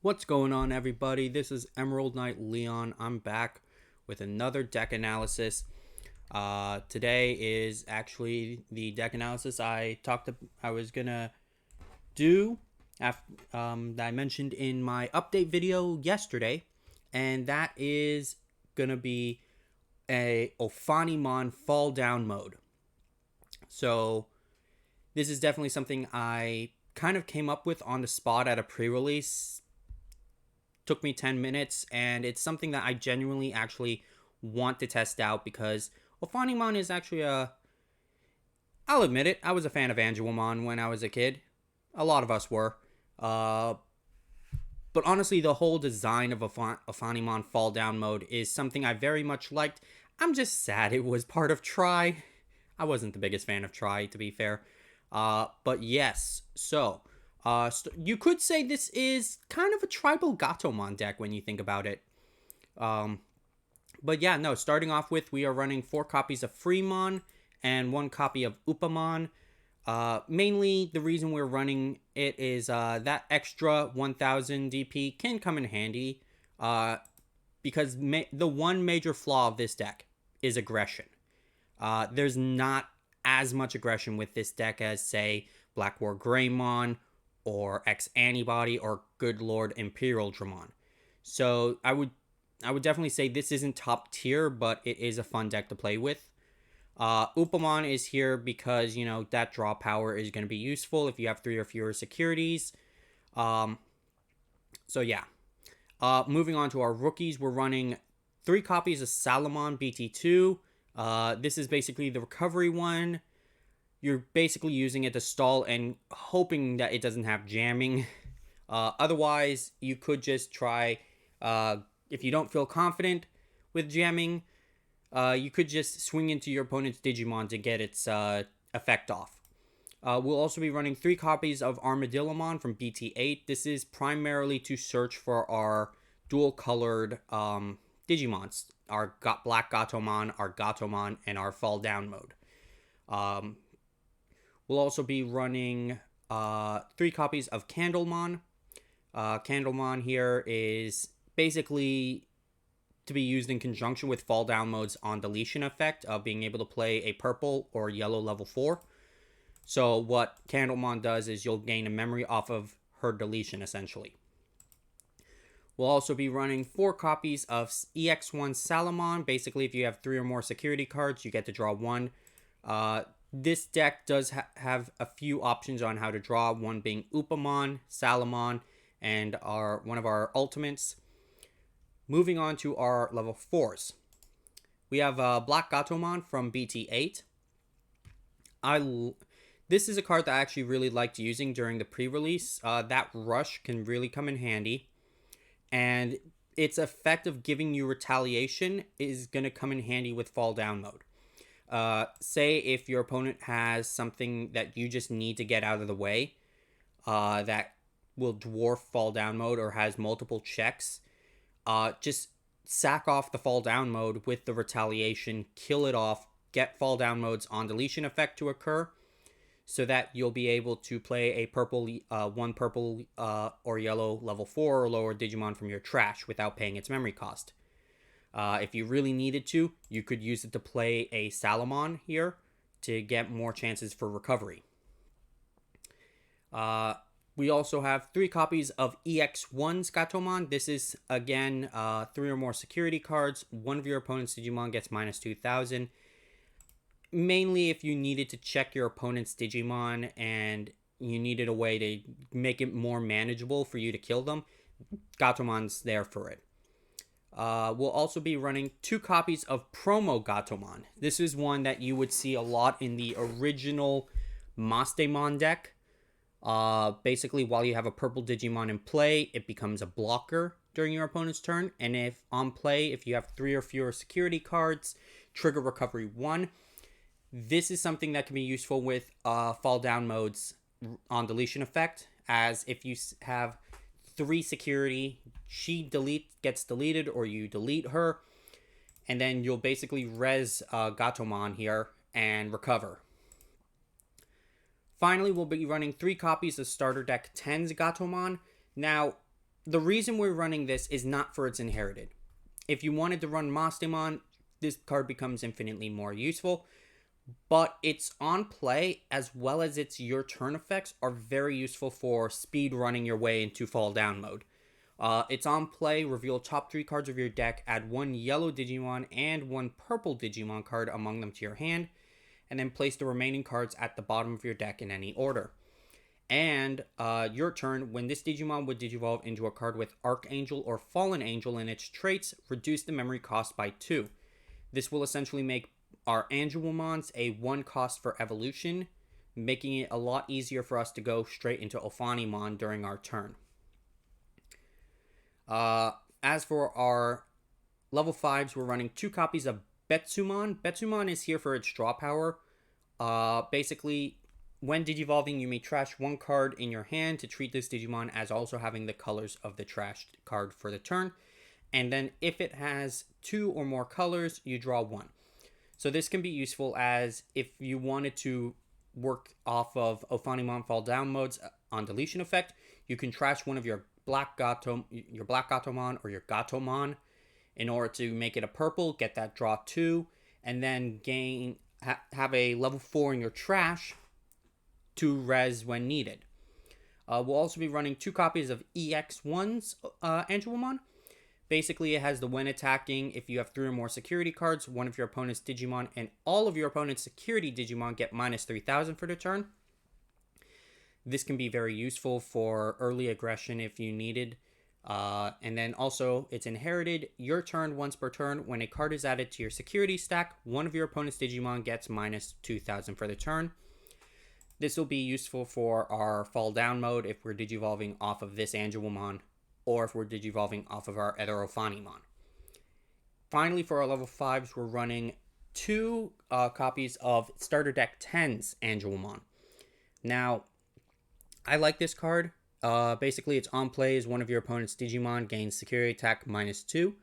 What's going on, everybody? This is Emerald Knight Leon. I'm back with another deck analysis. Today is actually the deck analysis I was gonna do that I mentioned in my update video yesterday, and that is gonna be a Ophanimon Falldown mode. So this is definitely something I kind of came up with on the spot at a pre-release. Took me 10 minutes, and it's something that I genuinely actually want to test out because Ophanimon is actually I'll admit it, I was a fan of Angelmon when I was a kid. A lot of us were. Uh, but honestly, the whole design of Ophanimon Fall Down mode is something I very much liked. I'm just sad it was part of Try. I wasn't the biggest fan of Try, to be fair. But yes, so you could say this is kind of a tribal Gatomon deck when you think about it. Um, but yeah, no, starting off with, we are running 4 copies of Freemon and 1 copy of Upamon. Mainly, the reason we're running it is that extra 1000 DP can come in handy because the one major flaw of this deck is aggression. There's not as much aggression with this deck as, say, Black War Greymon or X Antibody or Good Lord Imperial Dramon. So I would definitely say this isn't top tier, but it is a fun deck to play with. Upamon is here because, that draw power is going to be useful if you have 3 or fewer securities. So yeah. Moving on to our rookies, we're running 3 copies of Salamon BT-02. This is basically the recovery one. You're basically using it to stall and hoping that it doesn't have jamming. Otherwise, you could just try, if you don't feel confident with jamming, you could just swing into your opponent's Digimon to get its effect off. We'll also be running 3 copies of Armadillomon from BT-08. This is primarily to search for our dual-colored Digimons. Our Black Gatomon, our Gatomon, and our Fall Down mode. We'll also be running 3 copies of Candlemon. Candlemon here is basically to be used in conjunction with Fall Down mode's on deletion effect of being able to play a purple or yellow level 4. So what Candlemon does is you'll gain a memory off of her deletion, essentially. We'll also be running 4 copies of EX1 Salamon. Basically, if you have 3 or more security cards, you get to draw 1. This deck does have a few options on how to draw, one being Upamon, Salamon, and one of our ultimates. Moving on to our level 4s. We have Black Gatomon from BT-08. This is a card that I actually really liked using during the pre-release. That rush can really come in handy. And its effect of giving you retaliation is going to come in handy with Fall Down mode. Say if your opponent has something that you just need to get out of the way that will dwarf Fall Down mode or has multiple checks, just sack off the Fall Down mode with the retaliation, kill it off, get Fall Down mode's on deletion effect to occur, so that you'll be able to play a one purple or yellow level 4 or lower Digimon from your trash without paying its memory cost. If you really needed to, you could use it to play a Salamon here to get more chances for recovery. We also have 3 copies of EX1 Gatomon. This is, again, 3 or more security cards. One of your opponent's Digimon gets minus 2,000. Mainly if you needed to check your opponent's Digimon and you needed a way to make it more manageable for you to kill them, Gatomon's there for it. We'll also be running 2 copies of Promo Gatomon. This is one that you would see a lot in the original Mastemon deck. Basically, while you have a purple Digimon in play, it becomes a blocker during your opponent's turn. And if on play, if you have 3 or fewer security cards, trigger recovery 1. This is something that can be useful with Fall Down mode's on deletion effect, as if you have 3 security, she gets deleted, or you delete her, and then you'll basically res Gatomon here and recover. Finally, we'll be running 3 copies of Starter Deck 10's Gatomon. Now, the reason we're running this is not for its inherited. If you wanted to run Mastemon, this card becomes infinitely more useful, but its on play as well as its your turn effects are very useful for speed running your way into fall down mode. It's on play, reveal top 3 cards of your deck, add 1 yellow Digimon and 1 purple Digimon card among them to your hand, and then place the remaining cards at the bottom of your deck in any order. And your turn, when this Digimon would Digivolve into a card with Archangel or Fallen Angel in its traits, reduce the memory cost by 2. This will essentially make our Angelmons a 1 cost for evolution, making it a lot easier for us to go straight into Ophanimon during our turn. As for our level 5s, we're running 2 copies of Betsumon. Betsumon is here for its draw power. Basically, when Digivolving, you may trash 1 card in your hand to treat this Digimon as also having the colors of the trashed card for the turn. And then if it has 2 or more colors, you draw 1. So this can be useful as if you wanted to work off of Ophanimon Fall Down modes on deletion effect, you can trash one of your Black Gatomon or your Gatomon in order to make it a purple, get that draw 2, and then have a level 4 in your trash to res when needed. We'll also be running 2 copies of EX1's Angelmon. Basically, it has the when attacking, if you have 3 or more security cards, one of your opponent's Digimon and all of your opponent's security Digimon get minus 3,000 for the turn. This can be very useful for early aggression if you needed. And then also, it's inherited. Your turn, once per turn, when a card is added to your security stack, one of your opponent's Digimon gets minus 2,000 for the turn. This will be useful for our fall down mode if we're Digivolving off of this Angelmon, or if we're Digivolving off of our other Ophanimon. Finally, for our level 5s, we're running 2 copies of Starter Deck 10's Angelmon. Now, I like this card. Basically, it's on play as one of your opponent's Digimon gains security attack minus 2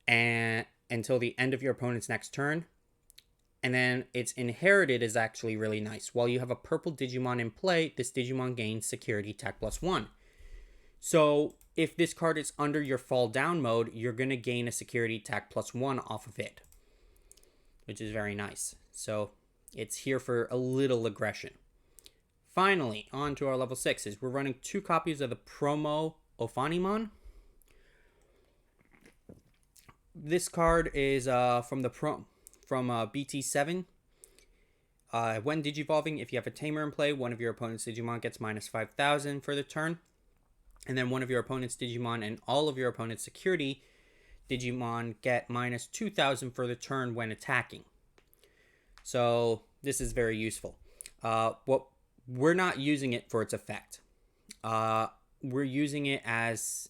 and until the end of your opponent's next turn. And then its inherited is actually really nice. While you have a purple Digimon in play, this Digimon gains security attack plus 1. So if this card is under your fall down mode, you're going to gain a security attack plus 1 off of it, which is very nice. So it's here for a little aggression. Finally, on to our level 6s. We're running 2 copies of the promo Ophanimon. This card is from BT-08. When Digivolving, if you have a Tamer in play, one of your opponent's Digimon gets minus 5,000 for the turn. And then one of your opponent's Digimon and all of your opponent's security Digimon get minus 2,000 for the turn when attacking. So this is very useful. We're not using it for its effect. We're using it as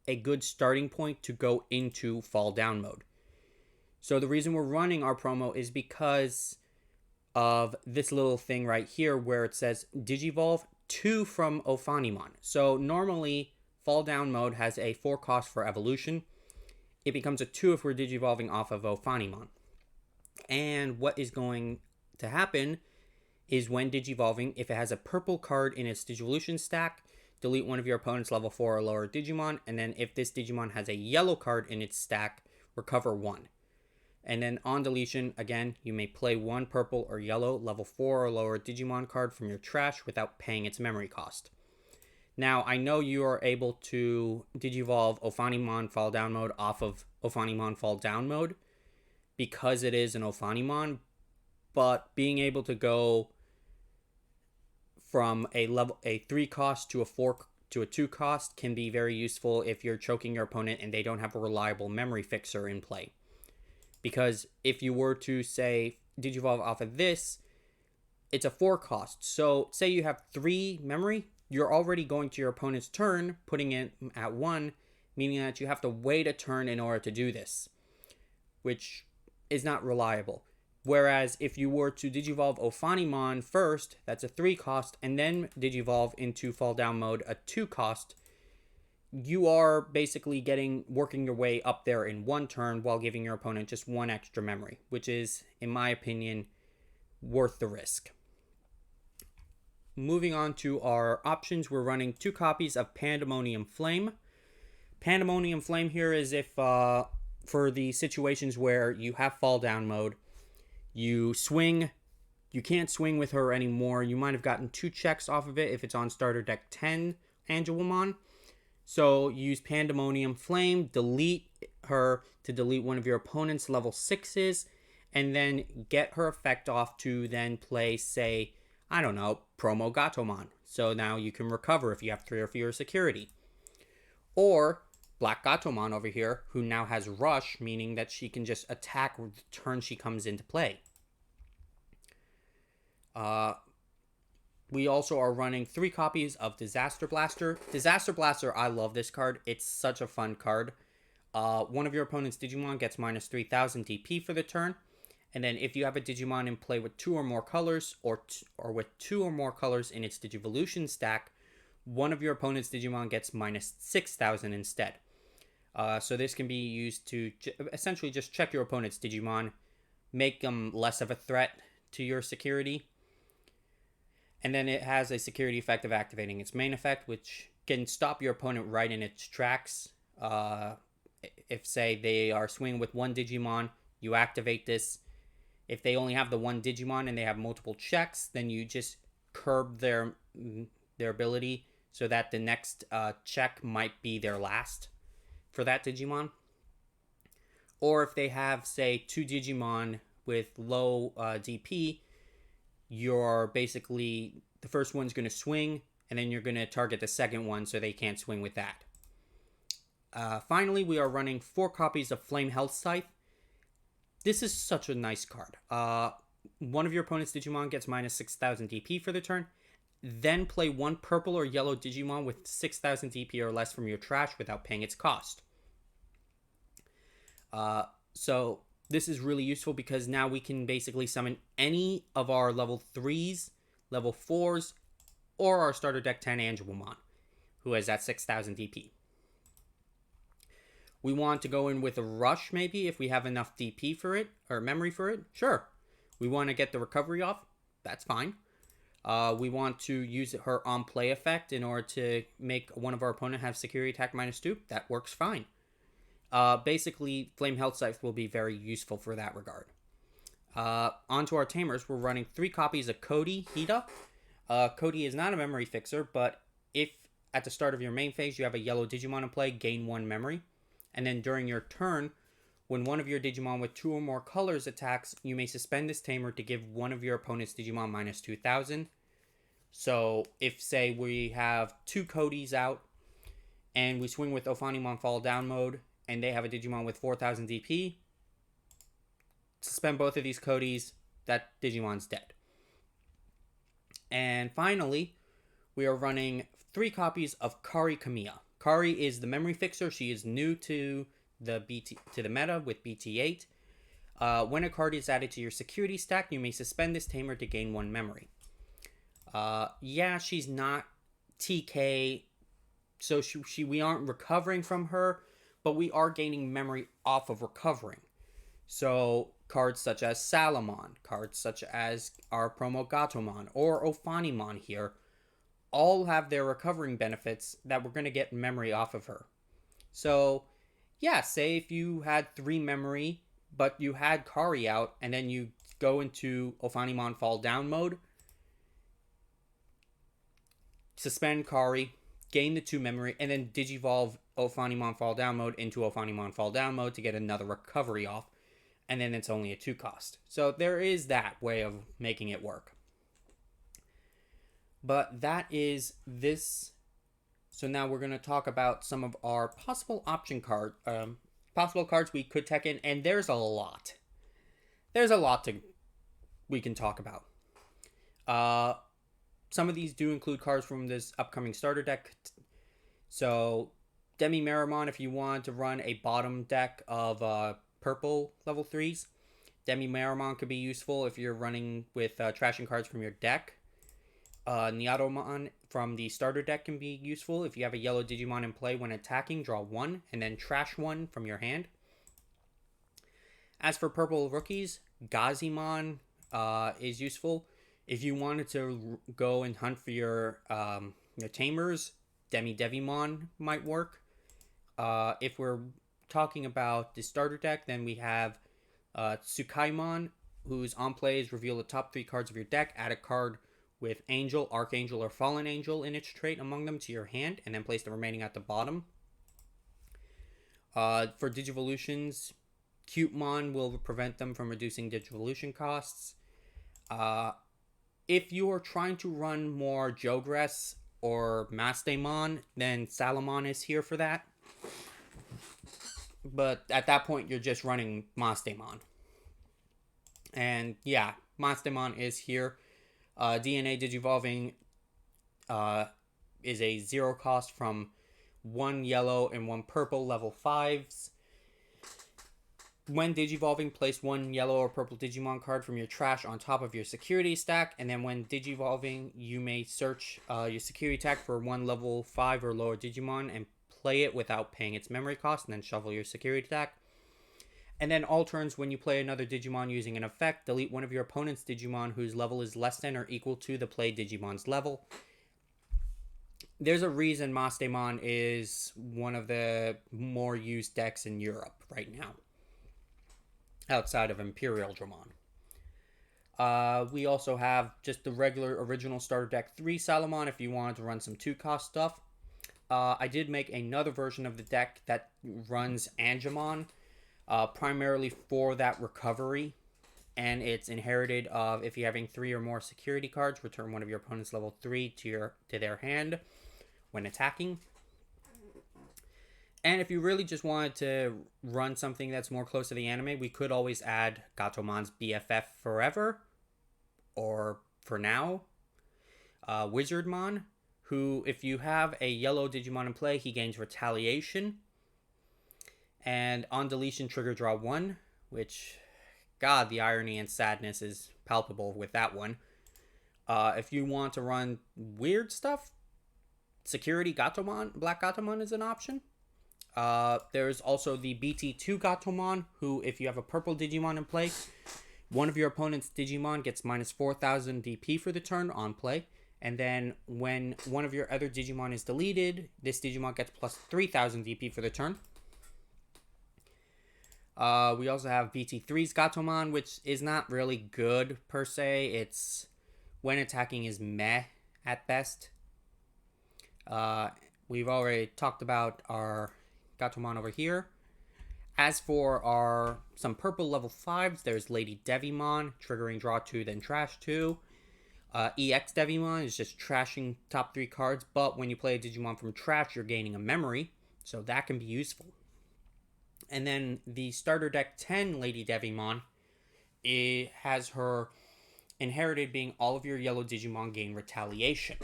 a good starting point to go into fall down mode. So the reason we're running our promo is because of this little thing right here where it says Digivolve 2 from Ophanimon. So normally fall down mode has a 4 cost for evolution. It becomes a 2 if we're Digivolving off of Ophanimon. And what is going to happen is when Digivolving, if it has a purple card in its Digivolution stack, delete one of your opponent's level 4 or lower Digimon, and then if this Digimon has a yellow card in its stack, recover 1. And then on deletion, again, you may play 1 purple or yellow level 4 or lower Digimon card from your trash without paying its memory cost. Now, I know you are able to Digivolve Ophanimon Fall Down mode off of Ophanimon Fall Down mode because it is an Ophanimon, but being able to go from a 3 cost to a 4 to a 2 cost can be very useful if you're choking your opponent and they don't have a reliable memory fixer in play. Because if you were to, say, Digivolve off of this, it's a 4 cost. So say you have 3 memory, you're already going to your opponent's turn, putting it at 1, meaning that you have to wait a turn in order to do this, which is not reliable. Whereas if you were to Digivolve Ophanimon first, that's a 3 cost, and then Digivolve into Fall Down mode, a 2 cost, you are basically working your way up there in 1 turn while giving your opponent just 1 extra memory, which is, in my opinion, worth the risk. moving on to our options, we're running 2 copies of Pandemonium Flame. Pandemonium Flame here is if for the situations where you have Falldown mode, you can't swing with her anymore. You might have gotten 2 checks off of it if it's on starter deck 10 Angelomon. So use Pandemonium Flame, delete her to delete one of your opponent's level 6s, and then get her effect off to then play, say, I don't know, Promo Gatomon. So now you can recover if you have 3 or fewer security. Or Black Gatomon over here, who now has Rush, meaning that she can just attack the turn she comes into play. We also are running 3 copies of Disaster Blaster. Disaster Blaster, I love this card. It's such a fun card. One of your opponent's Digimon gets minus 3000 DP for the turn. And then if you have a Digimon in play with 2 or more colors, or with 2 or more colors in its Digivolution stack, one of your opponent's Digimon gets minus 6000 instead. So this can be used to essentially just check your opponent's Digimon, make them less of a threat to your security. And then it has a security effect of activating its main effect, which can stop your opponent right in its tracks. If, say, they are swinging with 1 Digimon, you activate this. If they only have the 1 Digimon and they have multiple checks, then you just curb their ability so that the next check might be their last for that Digimon. Or if they have, say, 2 Digimon with low DP, you're basically, the first one's going to swing, and then you're going to target the second one so they can't swing with that. Finally, we are running 4 copies of Flame Health Scythe. This is such a nice card. One of your opponent's Digimon gets minus 6000 DP for the turn. Then play 1 purple or yellow Digimon with 6000 DP or less from your trash without paying its cost. So this is really useful because now we can basically summon any of our level 3s, level 4s, or our starter deck 10 Angelomon, who has that 6000 DP. We want to go in with a Rush maybe if we have enough DP for it, or memory for it. Sure. We want to get the recovery off. That's fine. We want to use her on play effect in order to make one of our opponent have security attack minus 2. That works fine. Basically, Flame Health Scythe will be very useful for that regard. Onto our Tamers, we're running 3 copies of Cody Hida. Cody is not a memory fixer, but if at the start of your main phase you have a yellow Digimon in play, gain 1 memory. And then during your turn, when one of your Digimon with 2 or more colors attacks, you may suspend this Tamer to give one of your opponent's Digimon minus 2000. So if, say, we have 2 Codys out, and we swing with Ophanimon Falldown mode, and they have a Digimon with 4000 DP, suspend both of these Codys, that Digimon's dead. And finally, we are running 3 copies of Kari Kamiya. Kari is the memory fixer. She is new to the meta with BT-08. When a card is added to your security stack, you may suspend this Tamer to gain 1 memory. Yeah, she's not TK, so we aren't recovering from her, but we are gaining memory off of recovering. So cards such as Salamon, cards such as our Promo Gatomon, or Ophanimon here, all have their recovering benefits that we're going to get memory off of her. So, yeah, say if you had 3 memory, but you had Kari out, and then you go into Ophanimon Falldown mode, suspend Kari, gain the 2 memory, and then digivolve Ophanimon Falldown mode into Ophanimon Falldown mode to get another recovery off, and then it's only a 2 cost. So there is that way of making it work. But that is this. So now we're going to talk about some of our possible option cards we could tech in, and there's a lot. There's a lot we can talk about. Some of these do include cards from this upcoming starter deck. So Demi Maramon, if you want to run a bottom deck of purple level 3s, Demi Maramon could be useful if you're running with trashing cards from your deck. Niatomon from the starter deck can be useful if you have a yellow Digimon in play. When attacking, draw 1 and then trash 1 from your hand. As for purple rookies, Gazimon is useful If you wanted to go and hunt for your Tamers, Demi Devimon might work. If we're talking about the starter deck, then we have Tsukaimon, whose on plays reveal the top 3 cards of your deck, add a card with Angel, Archangel, or Fallen Angel in its trait among them to your hand, and then place the remaining at the bottom. For Digivolutions, Cutemon will prevent them from reducing Digivolution costs. If you are trying to run more Jogress or Mastemon, then Salamon is here for that. But at that point, you're just running Mastemon. And yeah, Mastemon is here. DNA Digivolving is a 0 cost from 1 yellow and 1 purple level 5s. When Digivolving, place 1 yellow or purple Digimon card from your trash on top of your security stack, and then when Digivolving, you may search your security stack for 1 level 5 or lower Digimon and play it without paying its memory cost, and then shuffle your security stack. And then all turns, when you play another Digimon using an effect, delete one of your opponent's Digimon whose level is less than or equal to the played Digimon's level. There's a reason Mastemon is one of the more used decks in Europe right now, outside of Imperial Dramon. We also have just the regular original starter deck 3 Salamon if you wanted to run some 2-cost stuff. I did make another version of the deck that runs Angemon, primarily for that recovery, and it's inherited of if you're having 3 or more security cards, return one of your opponent's level 3 to their hand when attacking. And if you really just wanted to run something that's more close to the anime, we could always add Gatomon's BFF Forever, or for now, Wizardmon, who, if you have a yellow Digimon in play, he gains Retaliation. And on deletion, trigger draw 1, which, God, the irony and sadness is palpable with that one. If you want to run weird stuff, Security Gatomon, Black Gatomon is an option. There's also the BT-08 Gatomon, who, if you have a purple Digimon in play, one of your opponent's Digimon gets minus 4,000 DP for the turn on play. And then when one of your other Digimon is deleted, this Digimon gets plus 3,000 DP for the turn. We also have BT-03's Gatomon, which is not really good per se. It's when attacking is meh at best. We've already talked about our Gatomon over here. As for some purple level 5s, there's Lady Devimon, triggering draw 2, then trash 2. EX Devimon is just trashing top 3 cards, but when you play a Digimon from trash, you're gaining a memory, so that can be useful. And then the starter deck 10 Lady Devimon, it has her inherited being all of your yellow Digimon gain Retaliation.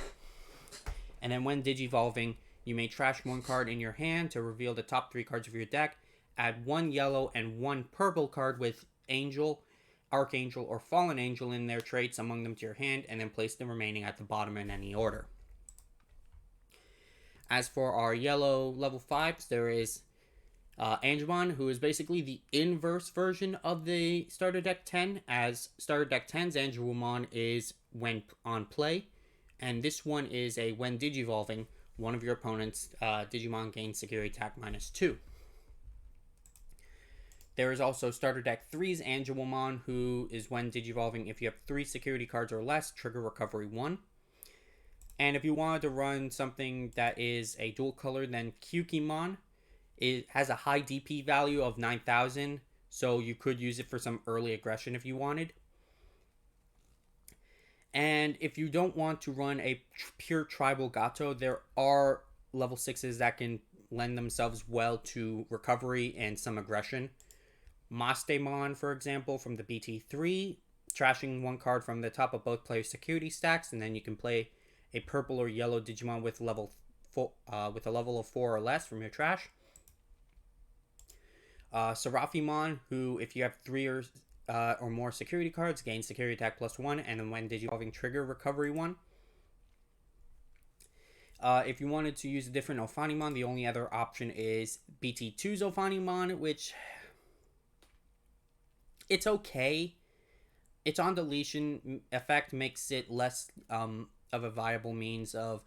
And then when Digivolving, you may trash 1 card in your hand to reveal the top 3 cards of your deck, add 1 yellow and 1 purple card with Angel, Archangel, or Fallen Angel in their traits among them to your hand, and then place the remaining at the bottom in any order. As for our yellow level 5s, there is Angemon, who is basically the inverse version of the starter deck 10, as starter deck 10's Angemon is when on play, and this one is a when Digivolving, one of your opponent's Digimon gains security attack minus 2. There is also starter deck 3's Angemon, who is when Digivolving, if you have 3 security cards or less, trigger recovery 1. And if you wanted to run something that is a dual color, then Kyukimon, it has a high DP value of 9,000, so you could use it for some early aggression if you wanted. And if you don't want to run a pure tribal Gato, there are level 6s that can lend themselves well to recovery and some aggression. Mastemon, for example, from the BT-03, trashing 1 card from the top of both players' security stacks, and then you can play a purple or yellow Digimon with a level of 4 or less from your trash. Seraphimon, who, if you have 3 or more security cards, gains security attack plus 1, and then when Digivolving, trigger recovery 1. If you wanted to use a different Ophanimon, the only other option is BT-02's Ophanimon, which it's okay. its on deletion effect makes it less of a viable means of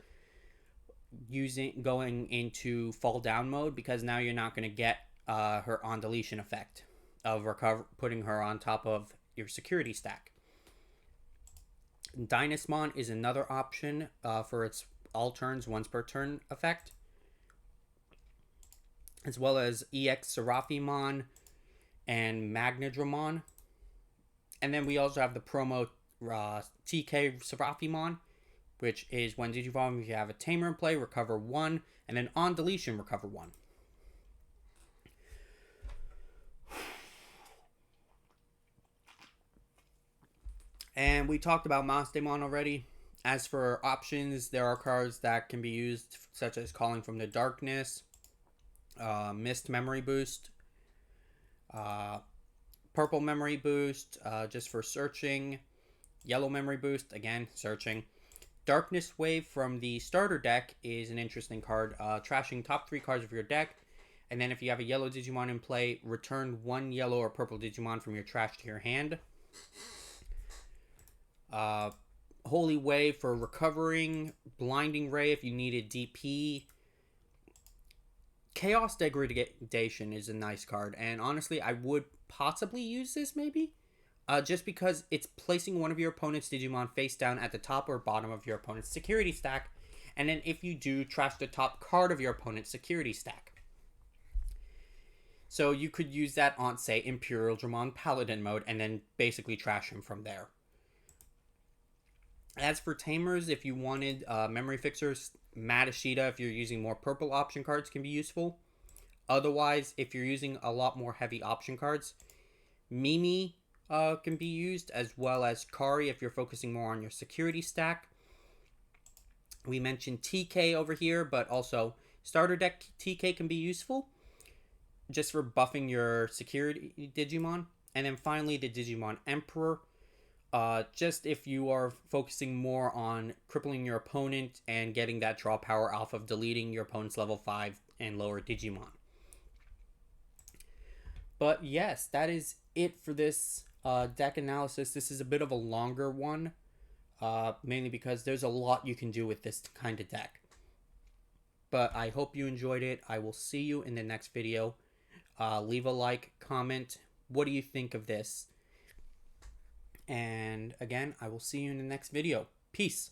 going into fall down mode, because now you're not going to get her on deletion effect of putting her on top of your security stack. Dynasmon is another option for its all turns once per turn effect, as well as EX Seraphimon and Magnadramon. And then we also have the promo TK Seraphimon, which is when Digivolve, if you have a Tamer in play, recover 1, and then on deletion, recover 1. And we talked about Mastemon already. As for options, there are cards that can be used, such as Calling from the Darkness, Mist Memory Boost, Purple Memory Boost, just for searching, Yellow Memory Boost, again, searching. Darkness Wave from the starter deck is an interesting card, trashing top 3 cards of your deck. And then if you have a yellow Digimon in play, return 1 yellow or purple Digimon from your trash to your hand. Holy Wave for recovering, Blinding Ray if you needed DP. Chaos Degradation is a nice card, and honestly, I would possibly use this maybe. Just because it's placing one of your opponent's Digimon face down at the top or bottom of your opponent's security stack, and then if you do, trash the top card of your opponent's security stack. So you could use that on, say, Imperial Dramon Paladin mode, and then basically trash him from there. As for Tamers, if you wanted Memory Fixers, Madashita, if you're using more purple option cards, can be useful. Otherwise, if you're using a lot more heavy option cards, Mimi can be used, as well as Kari if you're focusing more on your security stack. We mentioned TK over here, but also starter deck TK can be useful, just for buffing your security Digimon. And then finally, the Digimon Emperor. Just if you are focusing more on crippling your opponent and getting that draw power off of deleting your opponent's level 5 and lower Digimon. But yes, that is it for this deck analysis. This is a bit of a longer one, mainly because there's a lot you can do with this kind of deck. But I hope you enjoyed it. I will see you in the next video. Leave a like, comment. What do you think of this? And again, I will see you in the next video. Peace.